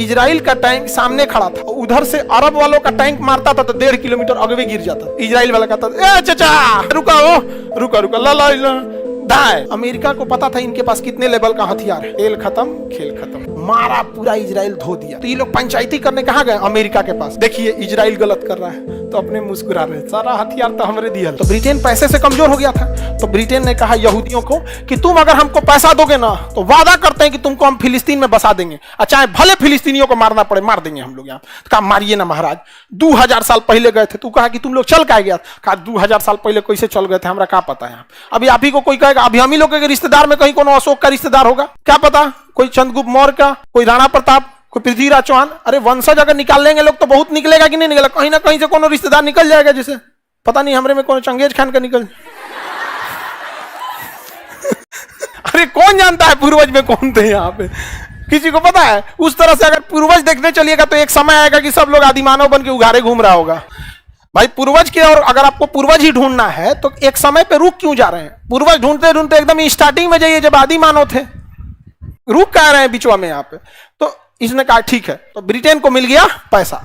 Israel का tank सामने खड़ा था, उधर से अरब वालों का टैंक मारता था तो 1.5 किलोमीटर आगे गिर जाता। इजराइल वाला कहता ए चाचा रुका हो, रुका ला दाए। अमेरिका को पता था इनके पास कितने लेवल का हथियार है। खेल खत्म, खेल खत्म, मारा पूरा इजराइल धो दिया। तो ये लोग पंचायती करने कहाँ गए? अमेरिका के पास। देखिए इजराइल गलत कर रहा है तो अपने मुस्कुरा रहे, सारा हथियार तो हमरे दिया। तो ब्रिटेन पैसे से कमजोर हो गया था, तो ब्रिटेन ने कहा यहूदियों को कि तुम अगर हमको पैसा दोगे ना तो वादा करते हैं कि तुमको हम फिलिस्तीन में बसा देंगे, चाहे भले फिलिस्तीनियों को मारना पड़े मार देंगे हम लोग। यहाँ कहा मारिए ना महाराज, 2000 साल पहले गए थे। तू कहा कि तुम लोग चल के गया, कहा 2000 साल पहले कैसे चल गए थे हमरा क्या पता है। अभी आप ही को कोई कहेगा अभी हम ही लोग के रिश्तेदार में कहीं कोनो अशोक का रिश्तेदार होगा, क्या पता कोई चंद्रगुप्त मौर्य का, कोई राणा प्रताप, कोई पृथ्वीराज चौहान। अरे वंशज अगर निकाल लेंगे लोग तो बहुत निकलेगा कि नहीं निकलेगा, कहीं ना कहीं से कोनो रिश्तेदार निकल जाएगा। जिसे पता नहीं हमरे में कौन चंगेज खान का निकल अरे कौन जानता है पूर्वज में कौन थे यहाँ पे, किसी को पता है? उस तरह से अगर पूर्वज देखने चलिएगा तो एक समय आएगा कि सब लोग आदिमानव बन के उघारे घूम रहा होगा भाई पूर्वज के। और अगर आपको पूर्वज ही ढूंढना है तो एक समय पे रुक क्यों जा रहे हैं? पूर्वज ढूंढते ढूंढते एकदम स्टार्टिंग में जाइए जब आदिमानव थे, रुक कह रहे हैं बीचवा में यहाँ पे। तो इसने कहा ठीक है, तो ब्रिटेन को मिल गया पैसा।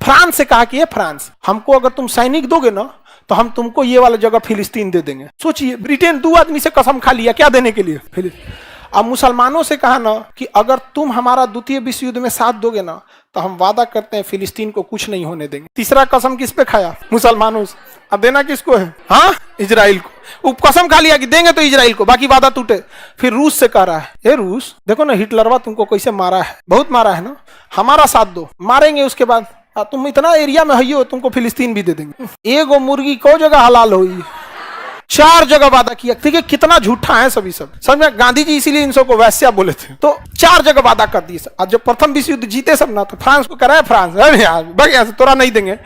फ्रांस से कहा कि ये फ्रांस हमको अगर तुम सैनिक दोगे ना तो हम तुमको ये वाला जगह फिलिस्तीन दे देंगे। सोचिए ब्रिटेन 2 आदमी से कसम खा लिया क्या देने के लिए। अब मुसलमानों से कहा ना कि अगर तुम हमारा द्वितीय विश्व युद्ध में साथ दोगे ना तो हम वादा करते हैं फिलिस्तीन को कुछ नहीं होने देंगे। तीसरा कसम किस पे खाया? मुसलमानों से। अब देना किसको है? हाँ इजराइल को। कसम खा लिया कि देंगे तो इजराइल को, बाकी वादा टूटे। फिर रूस से कह रहा है हे रूस देखो ना हिटलरवा तुमको कैसे मारा है, बहुत मारा है ना, हमारा साथ दो, मारेंगे उसके बाद तुम इतना एरिया में हो तुमको फिलिस्तीन भी दे देंगे। एगो मुर्गी को जगह हलाल हुई, 4 जगह वादा किया। ठीक है कितना झूठा है सभी सब समझ। गांधी जी इसीलिए इन सबको वैश्या बोले थे। तो 4 जगह वादा कर दिए। आज जब प्रथम विश्व युद्ध जीते सब ना तो फ्रांस को कराया, फ्रांस यहाँ से तोरा नहीं देंगे।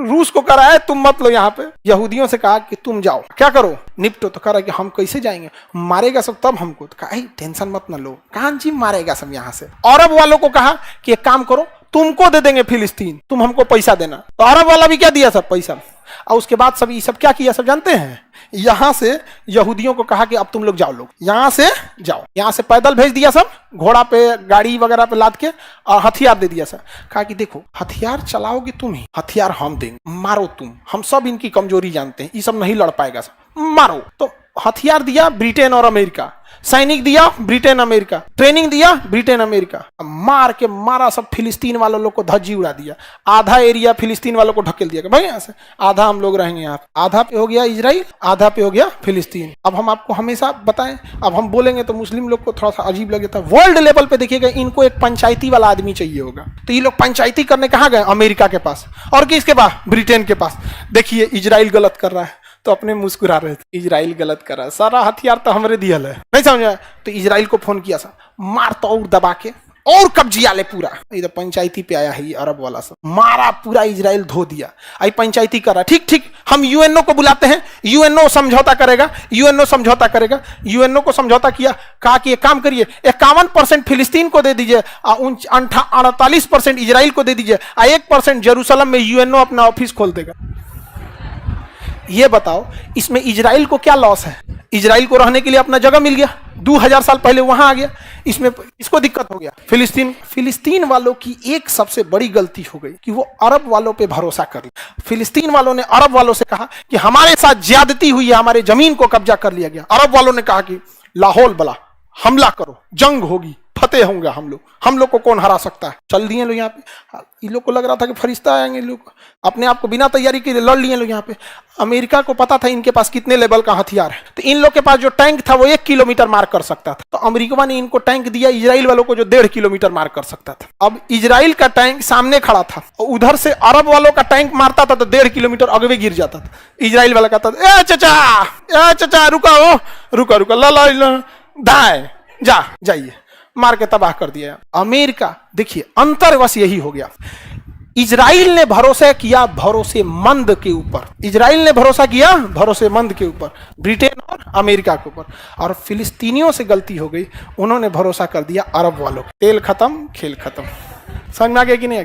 रूस को कराया तुम मत लो यहाँ पे। यहूदियों से कहा कि तुम जाओ क्या करो निपटो, तो कह रहा कि हम कैसे जाएंगे, मारेगा सब तब हमको। तो कहा टेंशन मत ना लो, कहां जी मारेगा सब यहाँ से। अरब वालों को कहा कि एक काम करो तुमको दे देंगे फिलिस्तीन, तुम हमको पैसा देना। तो अरब वाला भी क्या दिया सब पैसा। और उसके बाद सब ये सब क्या किया सब जानते हैं? यहां से यहूदियों को कहा कि अब तुम लोग जाओ, लोग यहां से जाओ। यहां से पैदल भेज दिया सब, घोड़ा पे गाड़ी वगैरह पे लाद के, और हथियार दे दिया सब। कहा कि देखो हथियार चलाओगे तुम ही, हथियार हम देंगे, मारो तुम, हम सब इनकी कमजोरी जानते हैं, ये सब नहीं लड़ पाएगा सब, मारो। तो हथियार दिया ब्रिटेन और अमेरिका, सैनिक दिया ब्रिटेन अमेरिका, ट्रेनिंग दिया ब्रिटेन अमेरिका। मार के मारा सब फिलिस्तीन वालों लोग को धज्जी उड़ा दिया। आधा एरिया फिलिस्तीन वालों को ढकेल दिया भाई यहाँ से, आधा हम लोग रहेंगे यहाँ, आधा पे हो गया इजराइल, आधा पे हो गया फिलिस्तीन। अब हम आपको हमेशा बताएं, अब हम बोलेंगे तो मुस्लिम लोग को थोड़ा सा अजीब लगता है। वर्ल्ड लेवल पे देखिएगा इनको एक पंचायती वाला आदमी चाहिए होगा, तो ये लोग पंचायती करने कहाँ गए? अमेरिका के पास। और किसके पास? ब्रिटेन के पास। देखिए इजराइल गलत कर रहा है तो अपने मुस्कुरा रहे थे, इजराइल गलत कर रहा है, सारा हथियार तो हमरे दिया है, नहीं समझा? तो इजराइल को फोन किया सा, मार तो और दबा के और कब्जिया ले पूरा। इधर पंचायती पे आया है ये अरब वाला सब, मारा पूरा इजराइल धो दिया। आई पंचायती कर रहा, ठीक ठीक हम यूएनओ को बुलाते हैं, यूएनओ समझौता करेगा, यूएनओ समझौता करेगा। यूएनओ को समझौता किया, कहा कि एक काम करिए 51% फिलिस्तीन को दे दीजिए, 48% इजराइल को दे दीजिए, 1% जेरूसलम में यूएनओ अपना ऑफिस खोल देगा। ये बताओ इसमें इजराइल को क्या लॉस है? इजराइल को रहने के लिए अपना जगह मिल गया, 2000 साल पहले वहां आ गया, इसमें इसको दिक्कत हो गया। फिलिस्तीन वालों की एक सबसे बड़ी गलती हो गई कि वो अरब वालों पे भरोसा कर लिया। फिलिस्तीन वालों ने अरब वालों से कहा कि हमारे साथ ज्यादती हुई है, हमारे जमीन को कब्जा कर लिया गया। अरब वालों ने कहा कि लाहौल बला हमला करो, जंग होगी, फतेह होंगे हम लोग को कौन हरा सकता है। चल दिए लोग यहाँ पे। इन लोग को लग रहा था कि फरिश्ता आएंगे, लोग अपने आप को बिना तैयारी के लड़ लिए लोग यहाँ पे। अमेरिका को पता था इनके पास कितने लेवल का हथियार है, तो इन लोग के पास जो टैंक था वो 1 किलोमीटर मार कर सकता था। तो अमेरिका ने इनको टैंक दिया इजराइल वालों को जो 1.5 किलोमीटर मार कर सकता था। अब इजराइल का टैंक सामने खड़ा था और उधर से अरब वालों का टैंक मारता था तो 1.5 किलोमीटर आगे गिर जाता था। इजराइल वाला कहता था ए चाचा रुका हो, रुका ला दाए जाइए, मार के तबाह कर दिया अमेरिका। देखिए अंतर बस यही हो गया, इजराइल ने भरोसा किया भरोसेमंद के ऊपर, इजराइल ने भरोसा किया भरोसेमंद के ऊपर, ब्रिटेन और अमेरिका के ऊपर। और फिलिस्तीनियों से गलती हो गई, उन्होंने भरोसा कर दिया अरब वालों। तेल खत्म खेल खत्म। समझ में आ गया कि नहीं?